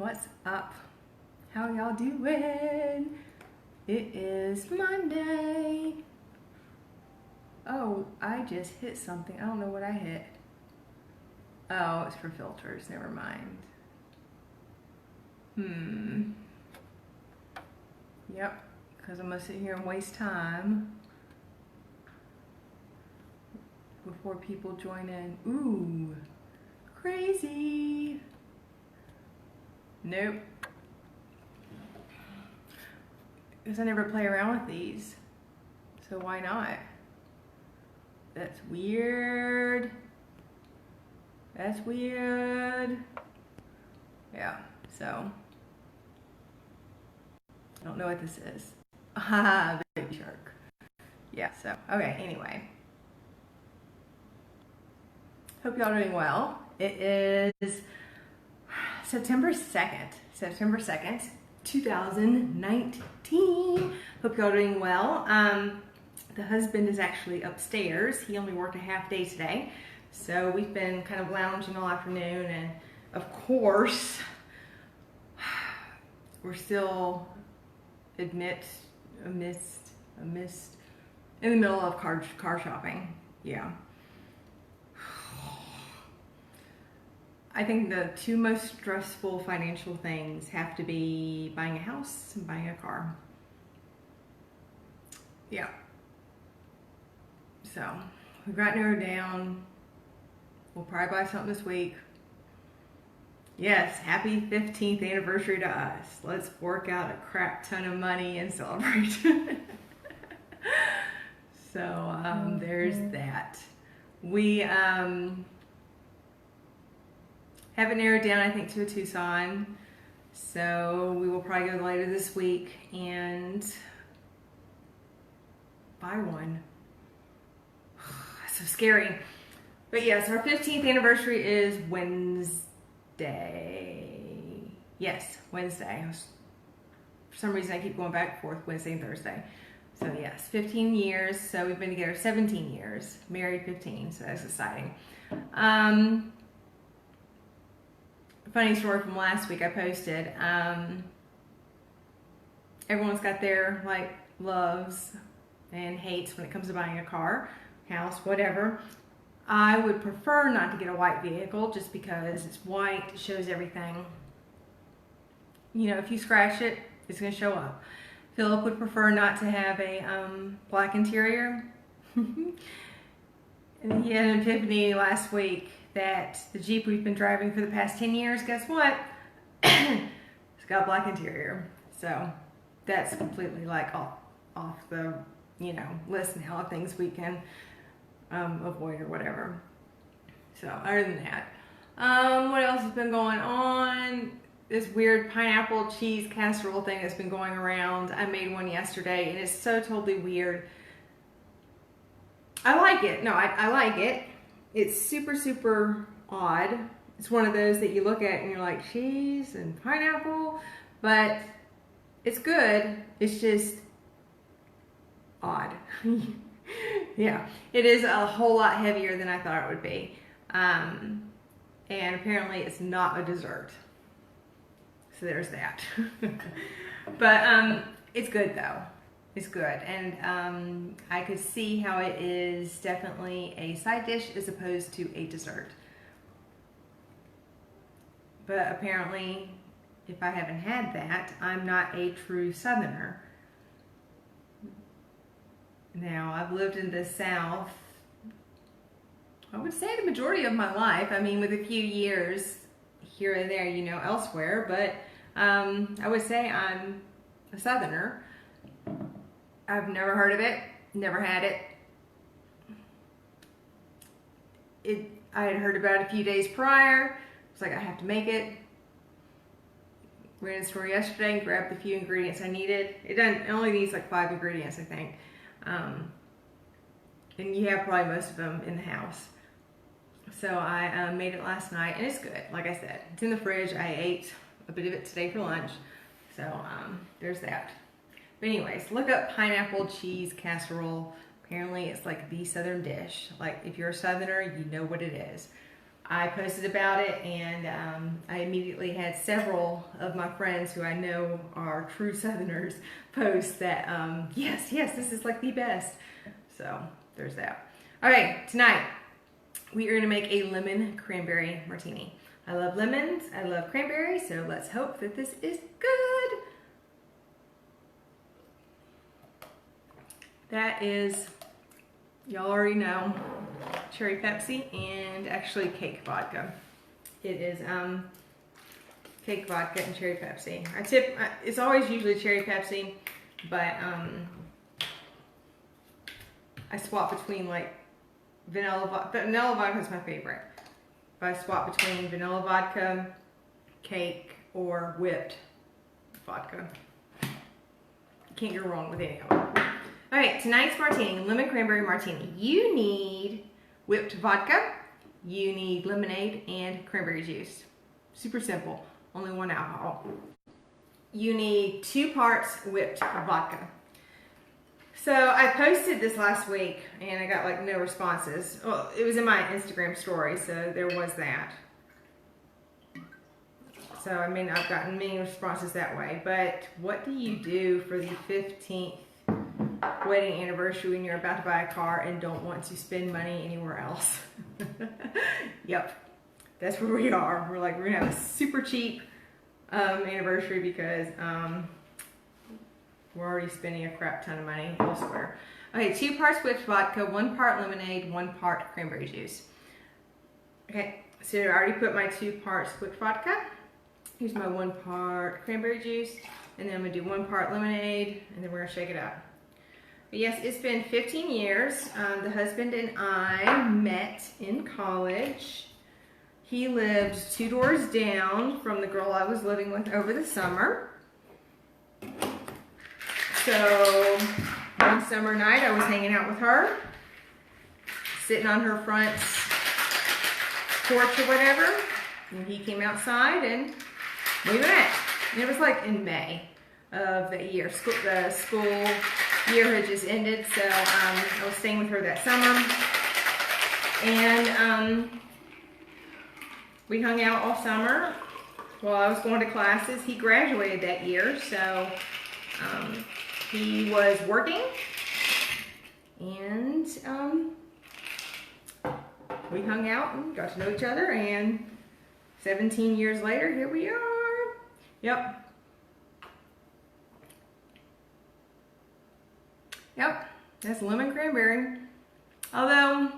What's up? How y'all doing? It is Monday. Oh, I just hit something. I don't know what I hit. Oh, it's for filters. Never mind. Yep, because I'm going to sit here and waste time before people join in. Ooh, crazy. Nope. Because I never play around with these. So why not? That's weird. That's weird. Yeah, so. I don't know what this is. Ah, baby shark. Yeah, so, okay, anyway. Hope y'all are doing well. It is September 2nd, 2019. Hope y'all are doing well. The husband is actually upstairs. He only worked a half day today. So we've been kind of lounging all afternoon, and of course, we're still amidst in the middle of car shopping. Yeah. I think the two most stressful financial things have to be buying a house and buying a car. Yeah. So we've got narrowed down. We'll probably buy something this week. Yes, happy 15th anniversary to us. Let's fork out a crap ton of money and celebrate. So there's that. We haven't narrowed down, I think, to a Tucson. So we will probably go later this week and buy one. That's so scary. But yes, our 15th anniversary is Wednesday. Yes, Wednesday. For some reason, I keep going back and forth Wednesday and Thursday. So yes, 15 years. So we've been together 17 years, married 15. So that's exciting. Funny story from last week I posted. Everyone's got their loves and hates when it comes to buying a car, house, whatever. I would prefer not to get a white vehicle just because it's white, it shows everything. You know, if you scratch it, it's going to show up. Philip would prefer not to have a black interior. And he had an epiphany last week that the Jeep we've been driving for the past 10 years, guess what? It's got a black interior. So that's completely off the, list now of things we can avoid or whatever. So other than that, what else has been going on? This weird pineapple cheese casserole thing that's been going around. I made one yesterday and it's so totally weird. I like it. No, I like it. It's super, super odd. It's one of those that you look at and you're like, cheese and pineapple, but it's good. It's just odd. Yeah, it is a whole lot heavier than I thought it would be. And apparently it's not a dessert. So there's that. But it's good though. It's good. And I could see how it is definitely a side dish as opposed to a dessert. But apparently, if I haven't had that, I'm not a true Southerner. Now, I've lived in the South, I would say the majority of my life. I mean, with a few years here and there, elsewhere. But I would say I'm a Southerner. I've never heard of it, never had it. I had heard about it a few days prior. It's like, I have to make it. Ran to the store yesterday and grabbed the few ingredients I needed. It only needs 5 ingredients, I think. And you have probably most of them in the house. So I made it last night and it's good. Like I said, it's in the fridge. I ate a bit of it today for lunch. So there's that. But anyways, look up pineapple cheese casserole. Apparently it's like the Southern dish. Like if you're a Southerner, you know what it is. I posted about it, and I immediately had several of my friends who I know are true Southerners post that, yes, this is like the best. So there's that. All right, tonight we are gonna make a lemon cranberry martini. I love lemons, I love cranberry, so let's hope that this is good. That is, y'all already know, cherry Pepsi and actually cake vodka. It is cake vodka and cherry Pepsi. It's always usually cherry Pepsi, but I swap between like vanilla vodka is my favorite. But I swap between vanilla vodka, cake, or whipped vodka. Can't go wrong with any of them. All right, tonight's martini, lemon cranberry martini. You need whipped vodka, you need lemonade, and cranberry juice. Super simple, only 1 alcohol. You need 2 parts whipped vodka. So I posted this last week and I got like no responses. Well, it was in my Instagram story, so there was that. So I mean, I've gotten many responses that way, but what do you do for the 15th wedding anniversary when you're about to buy a car and don't want to spend money anywhere else? Yep, that's where we are. We're gonna have a super cheap anniversary because we're already spending a crap ton of money elsewhere. Okay, 2 parts whipped vodka, 1 part lemonade, 1 part cranberry juice. Okay, so I already put my 2 parts whipped vodka. Here's my 1 part cranberry juice, and then I'm gonna do 1 part lemonade, and then we're gonna shake it up. But yes, it's been 15 years. The husband and I met in college. He lived 2 doors down from the girl I was living with over the summer. So one summer night I was hanging out with her, sitting on her front porch or whatever, and he came outside and we met. And it was like in May of the year. The school year had just ended, so I was staying with her that summer. And we hung out all summer while I was going to classes. He graduated that year, so he was working, and we hung out and got to know each other, and 17 years later, here we are. Yep. Yep, that's lemon cranberry. Although,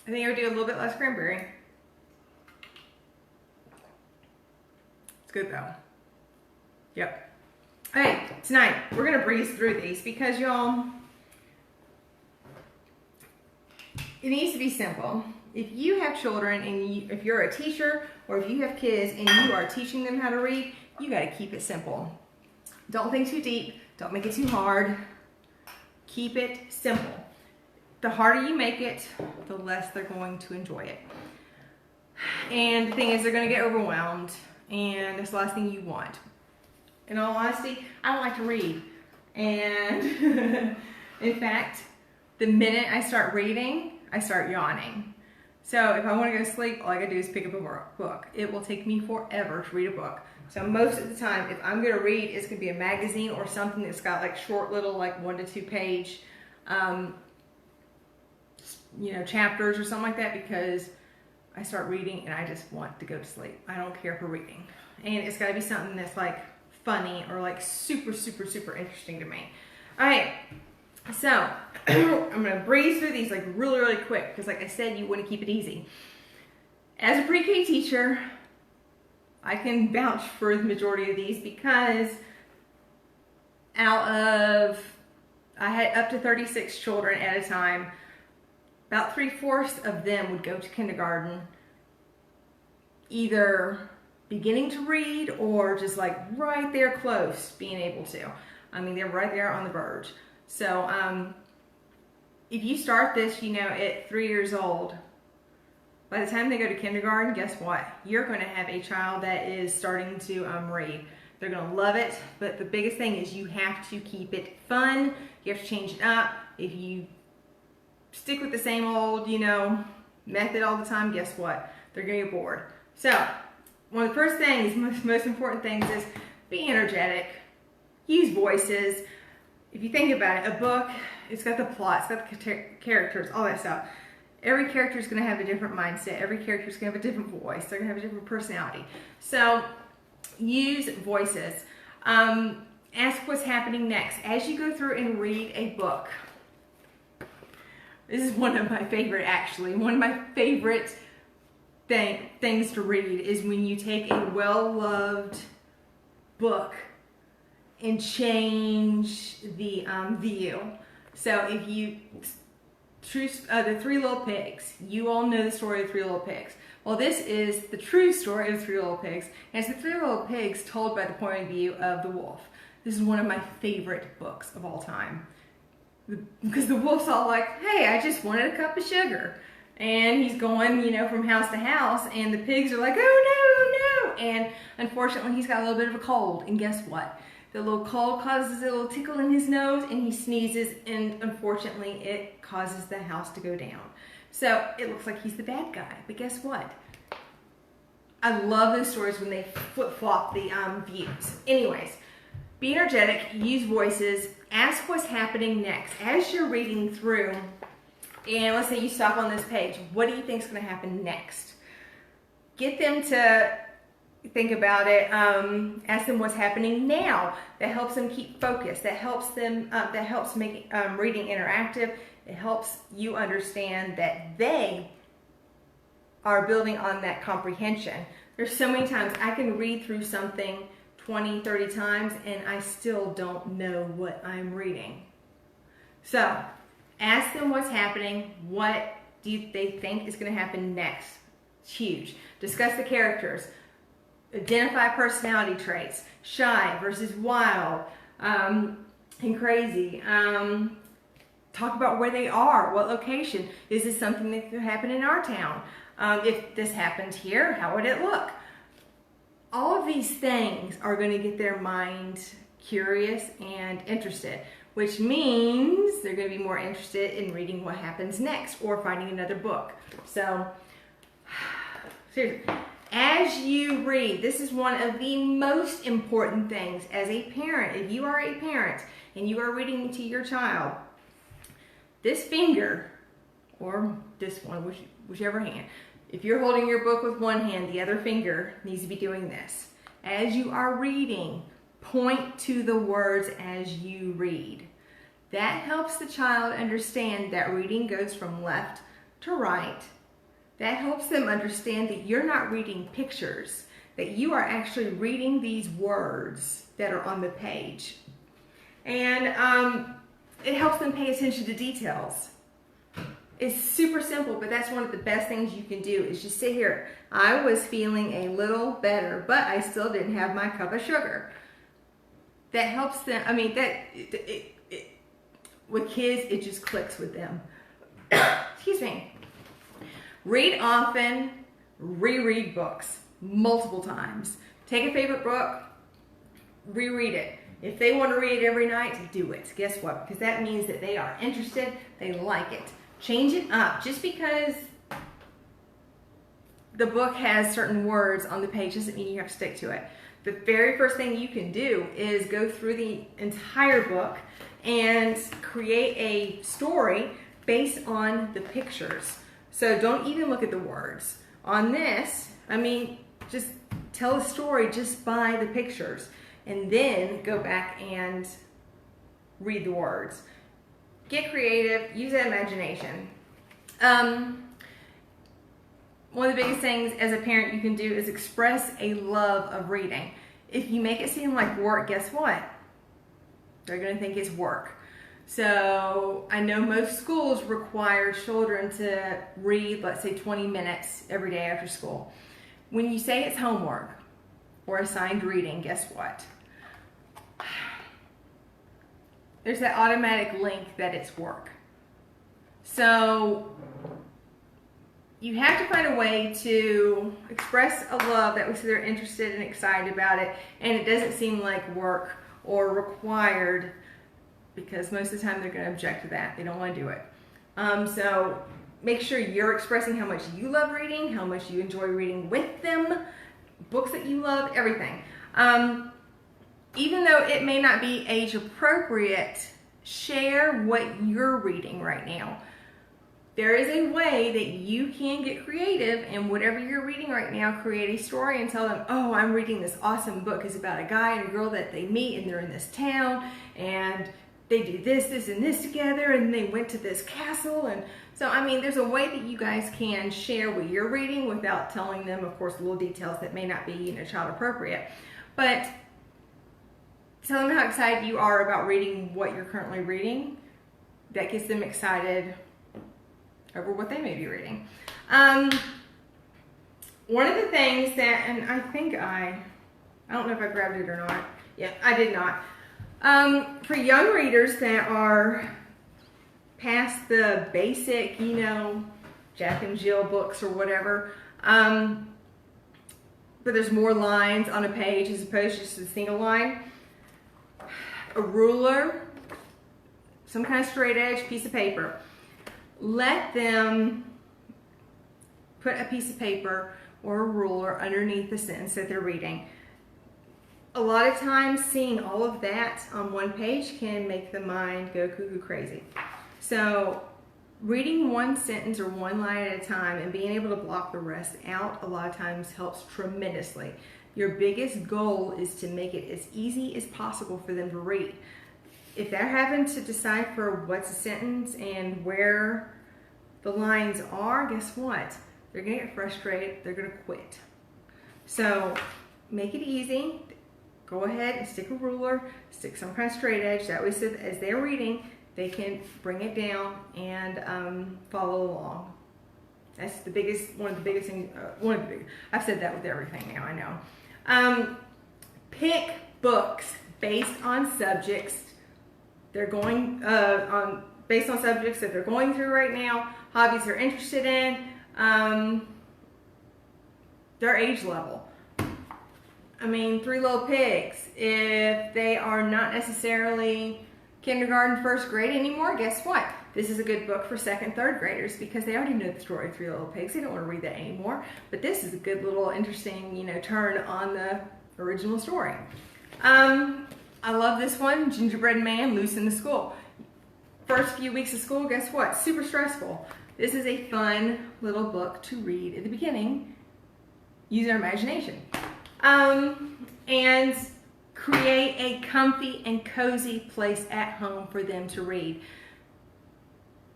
I think I would do a little bit less cranberry. It's good though. Yep. Okay, tonight we're gonna breeze through these because y'all, it needs to be simple. If you have children and if you're a teacher or if you have kids and you are teaching them how to read, you gotta keep it simple. Don't think too deep, don't make it too hard. Keep it simple. The harder you make it, the less they're going to enjoy it. And the thing is, they're gonna get overwhelmed, and that's the last thing you want. In all honesty, I don't like to read. And in fact, the minute I start reading, I start yawning. So if I want to go to sleep, all I gotta do is pick up a book. It will take me forever to read a book. So most of the time, if I'm gonna read, it's gonna be a magazine or something that's got like short little, like 1 to 2 page, chapters or something like that, because I start reading and I just want to go to sleep. I don't care for reading. And it's gotta be something that's like funny or like super, super, super interesting to me. All right, so I'm gonna breeze through these like really, really quick because like I said, you want to keep it easy. As a pre-K teacher, I can vouch for the majority of these because I had up to 36 children at a time. About 3/4 of them would go to kindergarten, either beginning to read or just like right there close being able to. I mean, they're right there on the verge. So if you start this, at 3 years old, by the time they go to kindergarten, guess what? You're going to have a child that is starting to read. They're going to love it, but the biggest thing is you have to keep it fun. You have to change it up. If you stick with the same old, method all the time, guess what? They're going to get bored. So one of the first things, most important things is be energetic, use voices. If you think about it, a book, it's got the plot, it's got the characters, all that stuff. Every character is going to have a different mindset. Every character is going to have a different voice. They're going to have a different personality. So use voices. Ask what's happening next. As you go through and read a book, this is one of my favorite, actually. One of my favorite things to read is when you take a well-loved book and change the view. So if you, the Three Little Pigs, you all know the story of the Three Little Pigs. Well, this is the true story of the Three Little Pigs, and it's the Three Little Pigs told by the point of view of the wolf. This is one of my favorite books of all time. Because the wolf's all like, hey, I just wanted a cup of sugar. And he's going, you know, from house to house, and the pigs are like, oh no, no. And unfortunately, he's got a little bit of a cold. And guess what? The little cold causes a little tickle in his nose, and he sneezes, and unfortunately, it causes the house to go down. So it looks like he's the bad guy. But guess what? I love those stories when they flip-flop the views. Anyways, be energetic, use voices, ask what's happening next. As you're reading through, and let's say you stop on this page, what do you think is going to happen next? Get them to think about it. Ask them what's happening now. That helps them keep focused. That helps them. That helps make reading interactive. It helps you understand that they are building on that comprehension. There's so many times I can read through something 20, 30 times and I still don't know what I'm reading. So ask them what's happening. What do they think is going to happen next? It's huge. Discuss the characters. Identify personality traits. Shy versus wild and crazy. Talk about where they are. What location. Is this something that could happen in our town? If this happened here, how would it look? All of these things are going to get their mind curious and interested, which means they're going to be more interested in reading what happens next or finding another book. So, seriously, as you read, this is one of the most important things as a parent. If you are a parent and you are reading to your child, this finger, or this one, whichever hand, if you're holding your book with one hand, the other finger needs to be doing this. As you are reading, point to the words as you read. That helps the child understand that reading goes from left to right. That helps them understand that you're not reading pictures, that you are actually reading these words that are on the page. And it helps them pay attention to details. It's super simple, but that's one of the best things you can do is just sit here. I was feeling a little better, but I still didn't have my cup of sugar. That helps them. I mean, with kids, it just clicks with them. Excuse me. Read often, reread books multiple times. Take a favorite book, reread it. If they want to read it every night, do it. Guess what? Because that means that they are interested, they like it. Change it up. Just because the book has certain words on the page doesn't mean you have to stick to it. The very first thing you can do is go through the entire book and create a story based on the pictures. So don't even look at the words. On this, I mean, just tell a story just by the pictures and then go back and read the words. Get creative, use that imagination. One of the biggest things as a parent you can do is express a love of reading. If you make it seem like work, guess what? They're going to think it's work. So I know most schools require children to read, let's say 20 minutes every day after school. When you say it's homework or assigned reading, guess what? There's that automatic link that it's work. So you have to find a way to express a love that so they're interested and excited about it, and it doesn't seem like work or required, because most of the time they're going to object to that. They don't want to do it. So make sure you're expressing how much you love reading, how much you enjoy reading with them, books that you love, everything. Even though it may not be age appropriate, share what you're reading right now. There is a way that you can get creative, and whatever you're reading right now, create a story and tell them, oh, I'm reading this awesome book. It's about a guy and a girl that they meet, and they're in this town, and they do this, this, and this together, and they went to this castle. And so, I mean, there's a way that you guys can share what you're reading without telling them, of course, little details that may not be, you know, child appropriate. But tell them how excited you are about reading what you're currently reading. That gets them excited over what they may be reading. One of the things that, and I think I don't know if I grabbed it or not. Yeah, I did not. For young readers that are past the basic, you know, Jack and Jill books or whatever, but there's more lines on a page as opposed to just a single line, a ruler, some kind of straight edge piece of paper. Let them put a piece of paper or a ruler underneath the sentence that they're reading. A lot of times seeing all of that on one page can make the mind go cuckoo crazy. So reading one sentence or one line at a time and being able to block the rest out a lot of times helps tremendously. Your biggest goal is to make it as easy as possible for them to read. If they're having to decipher what's a sentence and where the lines are, guess what? They're gonna get frustrated, they're gonna quit. So make it easy. Go ahead and stick a ruler, stick some kind of straight edge. That way, so as they're reading, they can bring it down and follow along. That's the biggest, one of the biggest things, I've said that with everything now, I know. Pick books based on subjects they're going, based on subjects that they're going through right now, hobbies they're interested in, their age level. I mean, Three Little Pigs, if they are not necessarily kindergarten, first grade anymore, guess what? This is a good book for second, third graders because they already know the story of Three Little Pigs. They don't want to read that anymore. But this is a good little interesting, you know, turn on the original story. I love this one, Gingerbread Man Loose in the School. First few weeks of school, guess what? Super stressful. This is a fun little book to read at the beginning. Use our imagination. And create a comfy and cozy place at home for them to read.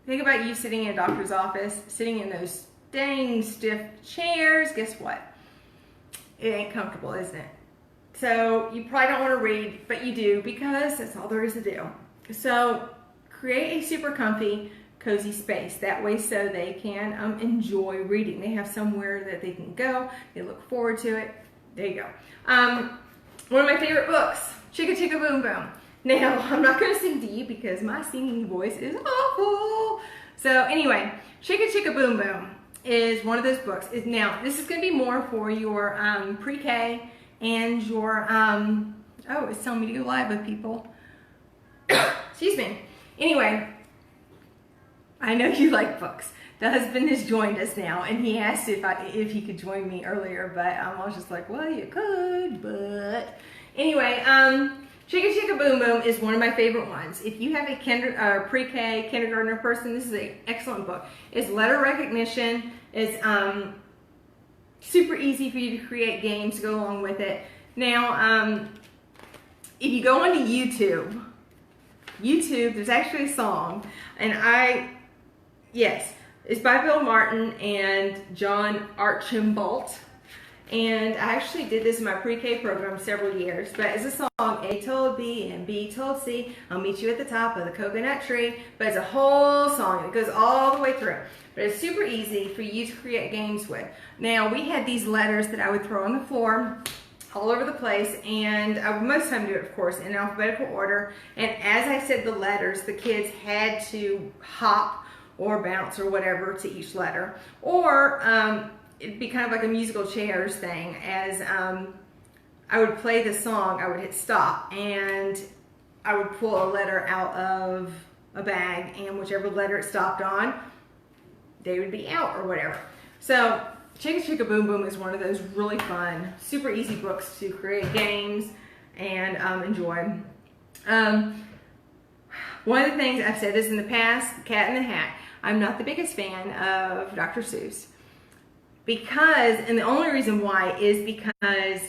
Think about you sitting in a doctor's office, sitting in those dang stiff chairs. Guess what? It ain't comfortable, isn't it? So you probably don't want to read, but you do because that's all there is to do. So create a super comfy, cozy space. That way so they can enjoy reading. They have somewhere that they can go. They look forward to it. There you go. One of my favorite books, Chicka Chicka Boom Boom. Now, I'm not going to sing to you because my singing voice is awful. So anyway, Chicka Chicka Boom Boom is one of those books. Now, this is going to be more for your pre-K and your, oh, it's telling me to go live with people. Excuse me. Anyway, I know you like books. The husband has joined us now, and he asked if he could join me earlier, but I was just like, well, you could, but anyway, Chicka Chicka Boom Boom is one of my favorite ones. If you have a pre-K, kindergartner person, this is an excellent book. It's letter recognition. It's super easy for you to create games to go along with it. Now, if you go onto YouTube, there's actually a song, and yes, it's by Bill Martin and John Archambault. And I actually did this in my pre-K program several years, but it's a song, A told B and B told C, I'll meet you at the top of the coconut tree. But it's a whole song, it goes all the way through. But it's super easy for you to create games with. Now, we had these letters that I would throw on the floor all over the place, and I would most of the time do it, of course, in alphabetical order. And as I said the letters, the kids had to hop or bounce or whatever to each letter. Or it'd be kind of like a musical chairs thing. As I would play the song, I would hit stop, and I would pull a letter out of a bag, and whichever letter it stopped on, they would be out or whatever. So Chicka Chicka Boom Boom is one of those really fun, super easy books to create games and enjoy. One of the things, I've said this in the past, Cat in the Hat. I'm not the biggest fan of Dr. Seuss. Because, and the only reason why is because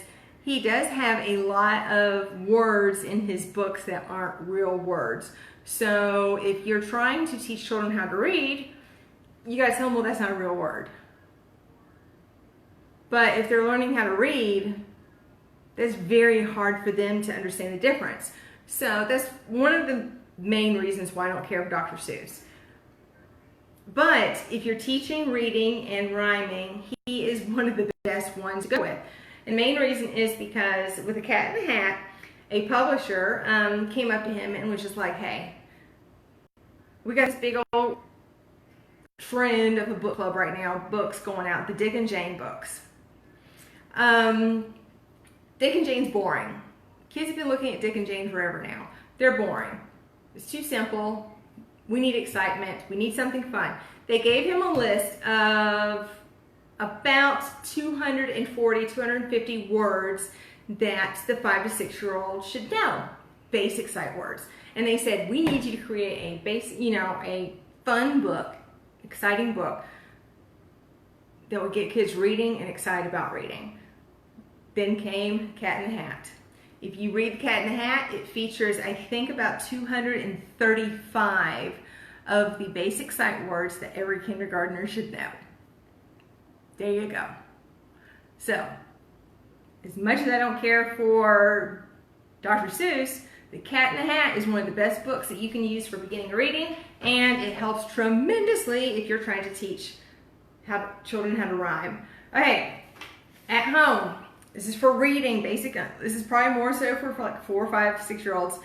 he does have a lot of words in his books that aren't real words. So if you're trying to teach children how to read, you gotta tell them, well, that's not a real word. But if they're learning how to read, that's very hard for them to understand the difference. So that's one of the main reasons why I don't care for Dr. Seuss. But if you're teaching reading and rhyming, he is one of the best ones to go with. And the main reason is because with The Cat in the Hat, a publisher came up to him and was just like, hey, we got this big old trend of a book club right now, books going out, the Dick and Jane books. Dick and Jane's boring. Kids have been looking at Dick and Jane forever now. They're boring. It's too simple. We need excitement. We need something fun. They gave him a list of about 240, 250 words that the 5 to 6 year old should know. Basic sight words. And they said, we need you to create a basic, a fun book, exciting book that will get kids reading and excited about reading. Then came Cat in the Hat. If you read The Cat in the Hat, it features, I think, about 235 of the basic sight words that every kindergartner should know. There you go. So, as much as I don't care for Dr. Seuss, The Cat in the Hat is one of the best books that you can use for beginning reading, and it helps tremendously if you're trying to teach children how to rhyme. Okay, at home, this is for reading, basic. This is probably more so for like 4, 5, 6 year olds.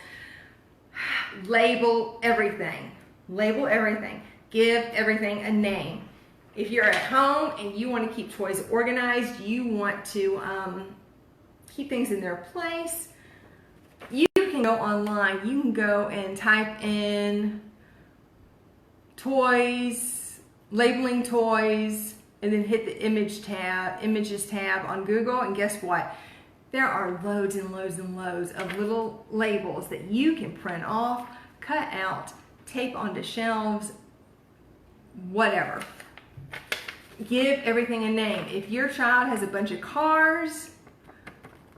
Label everything. Label everything. Give everything a name. If you're at home and you want to keep toys organized, you want to keep things in their place, you can go online. You can go and type in toys, labeling toys, and then hit the images tab on Google, and guess what? There are loads and loads and loads of little labels that you can print off, cut out, tape onto shelves, whatever. Give everything a name. If your child has a bunch of cars,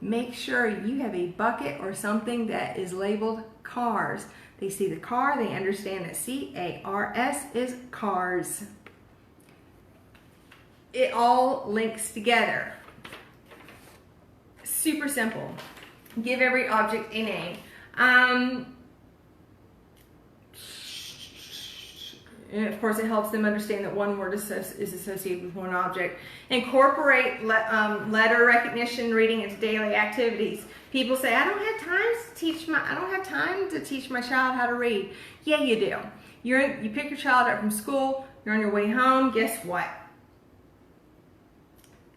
make sure you have a bucket or something that is labeled cars. They see the car, they understand that C-A-R-S is cars. It all links together. Super simple. Give every object a name. And of course, it helps them understand that one word is associated with one object. Incorporate letter recognition reading into daily activities. People say, I don't have time to teach my child how to read. Yeah, you do. You pick your child up from school. You're on your way home. Guess what?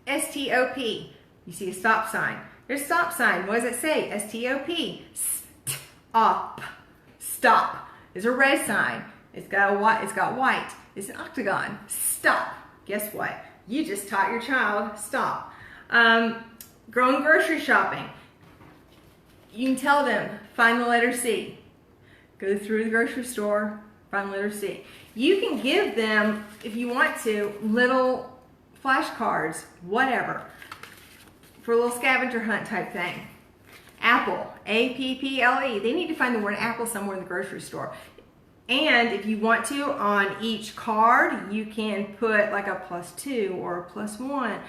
S-T-O-P. You see a stop sign. There's a stop sign. What does it say? S-T-O-P. Stop. Stop. There's a red sign. It's got white. It's an octagon. Stop. Guess what? You just taught your child stop. Going grocery shopping. You can tell them, find the letter C. Go through the grocery store, find the letter C. You can give them, if you want to, little flashcards, whatever, for a little scavenger hunt type thing. Apple, A-P-P-L-E. They need to find the word apple somewhere in the grocery store. And if you want to, on each card, you can put like a +2 or a +1.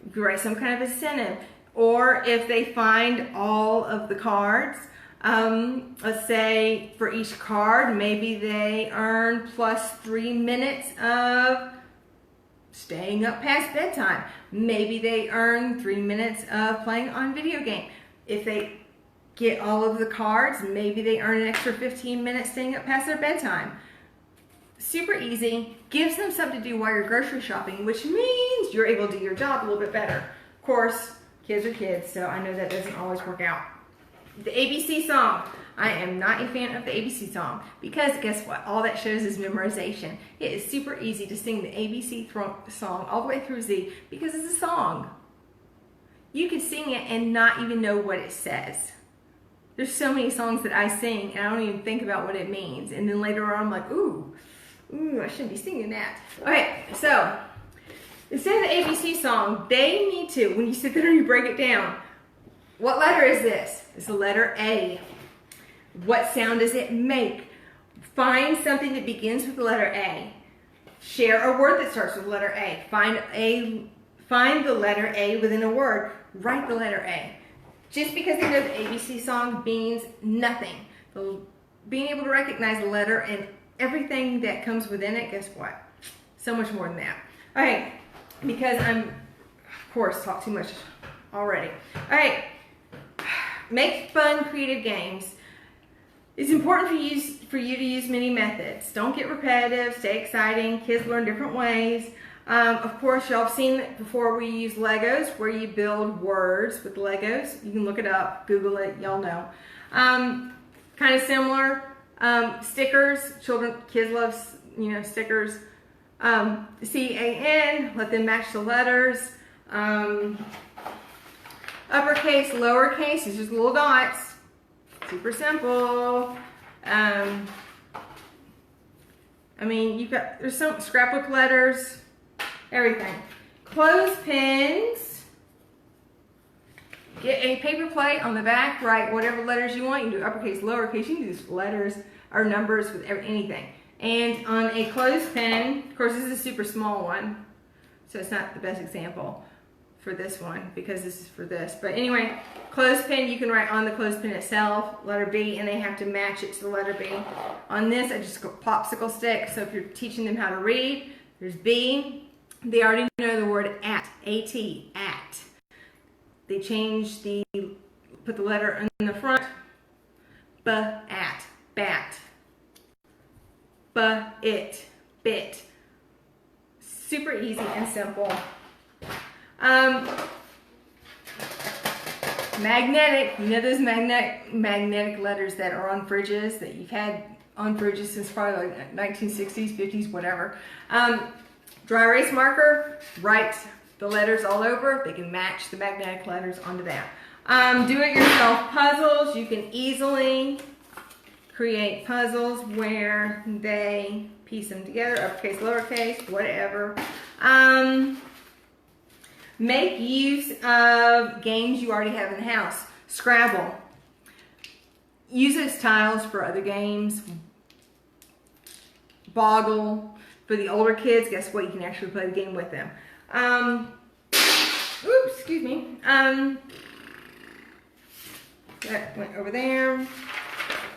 You can write some kind of incentive. Or if they find all of the cards, let's say for each card, maybe they earn +3 minutes of staying up past bedtime. Maybe they earn 3 minutes of playing on video game. If they get all of the cards, maybe they earn an extra 15 minutes staying up past their bedtime. Super easy. Gives them something to do while you're grocery shopping, which means you're able to do your job a little bit better. Of course, kids are kids, so I know that doesn't always work out. The ABC song. I am not a fan of the ABC song because guess what? All that shows is memorization. It is super easy to sing the ABC song all the way through Z because it's a song. You can sing it and not even know what it says. There's so many songs that I sing and I don't even think about what it means. And then later on I'm like, ooh, I shouldn't be singing that. Okay, so instead of the ABC song, they need to, when you sit there and you break it down, what letter is this? It's the letter A. What sound does it make? Find something that begins with the letter A. Share a word that starts with the letter A. Find the letter A within a word. Write the letter A. Just because they know the ABC song means nothing. Being able to recognize the letter and everything that comes within it, guess what? So much more than that. All right, because I'm, of course, talk too much already. All right, make fun, creative games. It's important for you to use many methods. Don't get repetitive, stay exciting. Kids learn different ways. Of course, y'all have seen it before. We use Legos where you build words with Legos. You can look it up, Google it, y'all know. Kind of similar. Stickers, kids love, stickers. C-A-N, let them match the letters. Uppercase, lowercase, it's just little dots. Super simple. There's some scrapbook letters, everything. Clothespins. Get a paper plate on the back, write whatever letters you want. You can do uppercase, lowercase, you can do letters or numbers with anything. And on a clothespin, of course this is a super small one, so it's not the best example for this one because this is for this. But anyway, clothespin, you can write on the clothespin itself, letter B, and they have to match it to the letter B. On this, I just go popsicle stick, so if you're teaching them how to read, there's B. They already know the word at, A-T, at. They put the letter in the front, B-at, bat. B-it, bit. Super easy and simple. Magnetic, you know those magnetic letters that are on fridges that you've had on fridges since probably like 1960s, 50s, whatever. Dry erase marker, write the letters all over. They can match the magnetic letters onto that. Do-it-yourself puzzles. You can easily create puzzles where they piece them together, uppercase, lowercase, whatever. Make use of games you already have in the house. Scrabble. Use it as tiles for other games. Boggle. For the older kids, guess what? You can actually play the game with them. Oops, excuse me. That went over there.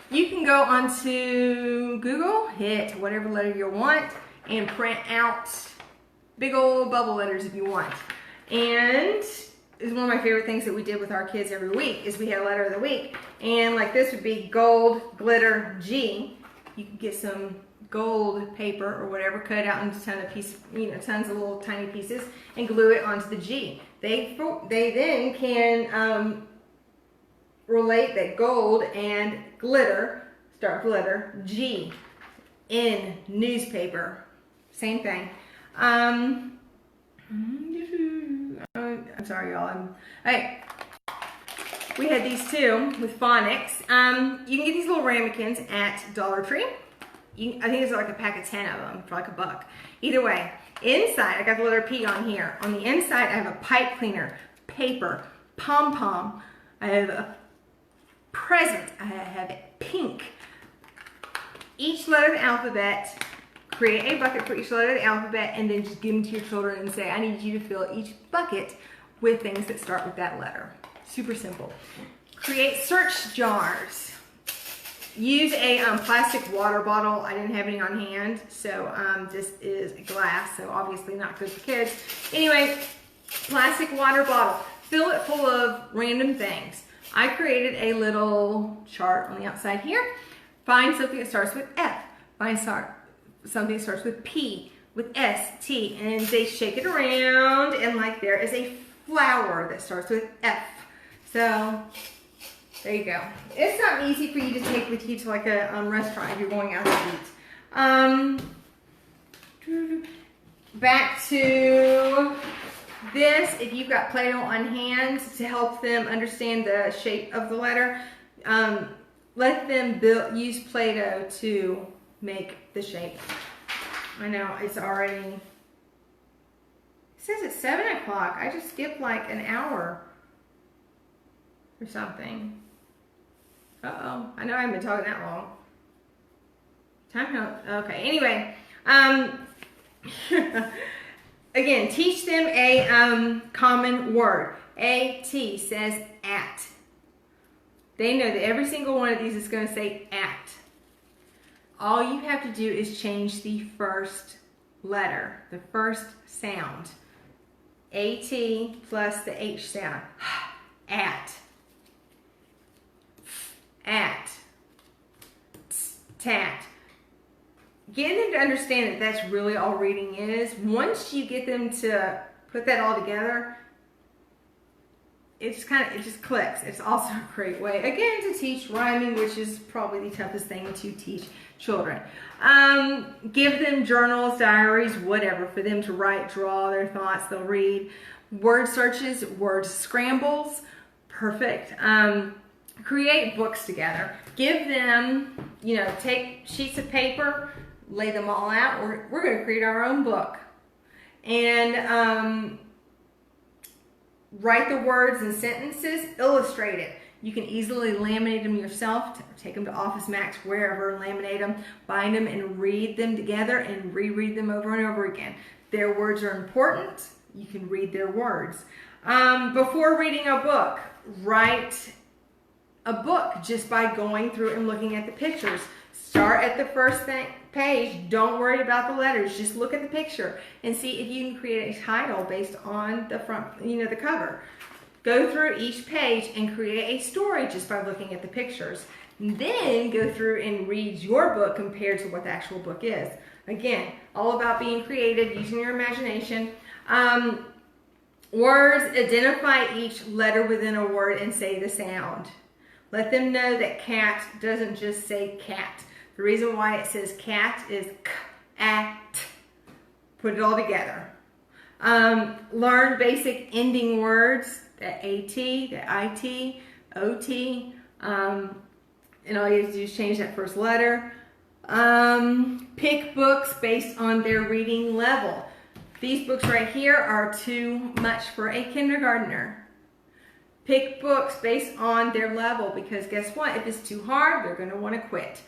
You can go onto Google, hit whatever letter you want, and print out big old bubble letters if you want. And it's one of my favorite things that we did with our kids every week is we had a letter of the week. And like this would be gold, glitter, G. You can get some gold paper or whatever, cut it out into tons of little tiny pieces and glue it onto the G. They then can relate that gold and glitter start with the letter G. In newspaper, same thing. I'm sorry, y'all. All right. We had these too with phonics. You can get these little ramekins at Dollar Tree. I think it's like a pack of 10 of them for like $1. Either way, inside, I got the letter P on here. On the inside, I have a pipe cleaner, paper, pom-pom. I have a present. I have pink. Each letter of the alphabet, create a bucket for each letter of the alphabet, and then just give them to your children and say, I need you to fill each bucket with things that start with that letter. Super simple. Create search jars. Use a plastic water bottle. I didn't have any on hand, so this is a glass, so obviously not good for kids. Anyway, plastic water bottle. Fill it full of random things. I created a little chart on the outside here. Find something that starts with F. Find something that starts with P, with S, T, and they shake it around, and like there is a flower that starts with F. So There you go. It's something easy for you to take with you to like a restaurant if you're going out to eat. Back to this, if you've got Play-Doh on hand to help them understand the shape of the letter, let them use Play-Doh to make the shape. I know it's already, it says it's 7 o'clock. I just skipped like an hour or something. Uh-oh, I know I haven't been talking that long. Time out. Okay, anyway, again, teach them a common word. A-T says at. They know that every single one of these is going to say at. All you have to do is change the first letter, the first sound. A-T plus the H sound. At. At. Tat. Getting them to understand that that's really all reading is. Once you get them to put that all together, it just clicks. It's also a great way, again, to teach rhyming, which is probably the toughest thing to teach children. Give them journals, diaries, whatever, for them to write, draw their thoughts. They'll read. Word searches, word scrambles, perfect. Create books together. Give them, take sheets of paper, lay them all out. We're going to create our own book. And write the words and sentences, illustrate it. You can easily laminate them yourself, take them to Office Max, wherever, laminate them, bind them, and read them together and reread them over and over again. Their words are important. You can read their words. Before reading a book, write a book just by going through and looking at the pictures. Start at the first page. Don't worry about the letters. Just look at the picture and see if you can create a title based on the front, the cover. Go through each page and create a story just by looking at the pictures. And then go through and read your book compared to what the actual book is. Again, all about being creative, using your imagination. Words, identify each letter within a word and say the sound. Let them know that cat doesn't just say cat. The reason why it says cat is k, at. Put it all together. Learn basic ending words, the AT, the IT, OT, and all you have to do is change that first letter. Pick books based on their reading level. These books right here are too much for a kindergartner. Pick books based on their level, because guess what? If it's too hard, they're going to want to quit.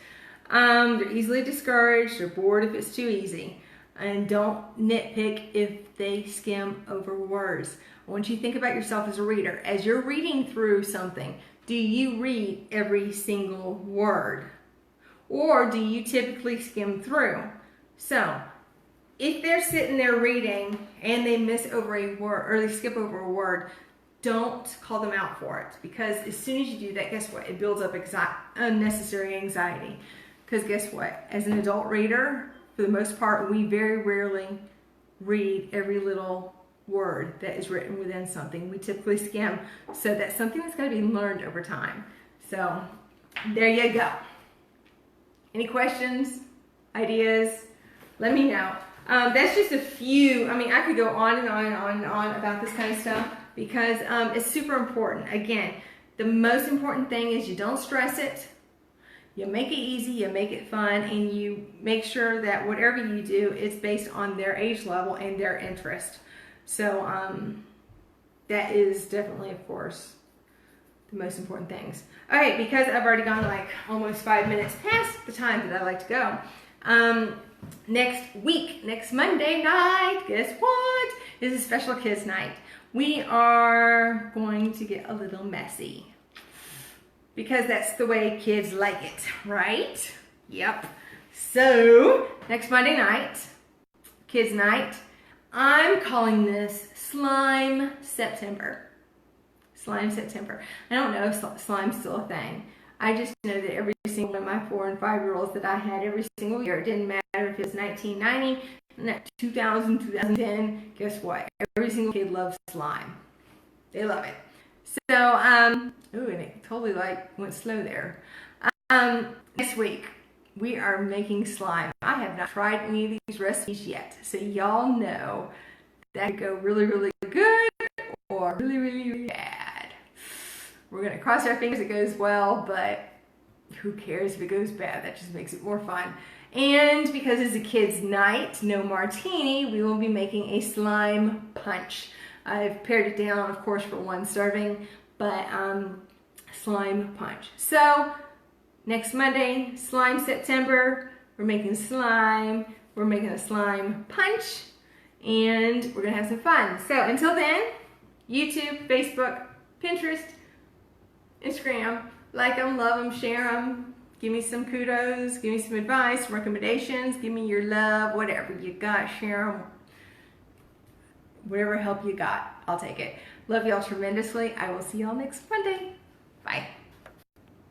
They're easily discouraged. They're bored if it's too easy. And don't nitpick if they skim over words. I want you to think about yourself as a reader. As you're reading through something, do you read every single word? Or do you typically skim through? So, if they're sitting there reading and they miss over a word, or they skip over a word, don't call them out for it, because as soon as you do that, guess what? It builds up unnecessary anxiety. Because guess what? As an adult reader, for the most part, we very rarely read every little word that is written within something. We typically skim, so that's something that's going to be learned over time. So there you go. Any questions, ideas? Let me know. That's just a few. I mean, I could go on and on and on and on about this kind of stuff, because it's super important. Again, the most important thing is you don't stress it. You make it easy, you make it fun, and you make sure that whatever you do is based on their age level and their interest. So that is definitely, of course, the most important things. All right, because I've already gone like almost 5 minutes past the time that I like to go. Next week, next Monday night, guess what? Is a special kids night. We are going to get a little messy, because that's the way kids like it, right? Yep. So, next Monday night, kids night, I'm calling this Slime September. Slime September. I don't know if slime's still a thing. I just know that every single one of my 4- and 5-year-olds that I had every single year, it didn't matter if it was 1990, 2000, 2010, guess what? Every single kid loves slime. They love it. So, ooh, and it totally like went slow there. Next week, we are making slime. I have not tried any of these recipes yet, so y'all know that could go really, really good or really, really, really bad. We're gonna cross our fingers it goes well, but who cares if it goes bad? That just makes it more fun. And because it's a kid's night, no martini, we will be making a slime punch. I've pared it down, of course, for one serving, but slime punch. So next Monday, Slime September, we're making slime, we're making a slime punch, and we're gonna have some fun. So until then, YouTube, Facebook, Pinterest, Instagram, like them, love them, share them, give me some kudos, give me some advice, some recommendations, give me your love, whatever you got, share them. Whatever help you got, I'll take it. Love y'all tremendously. I will see y'all next Monday. Bye.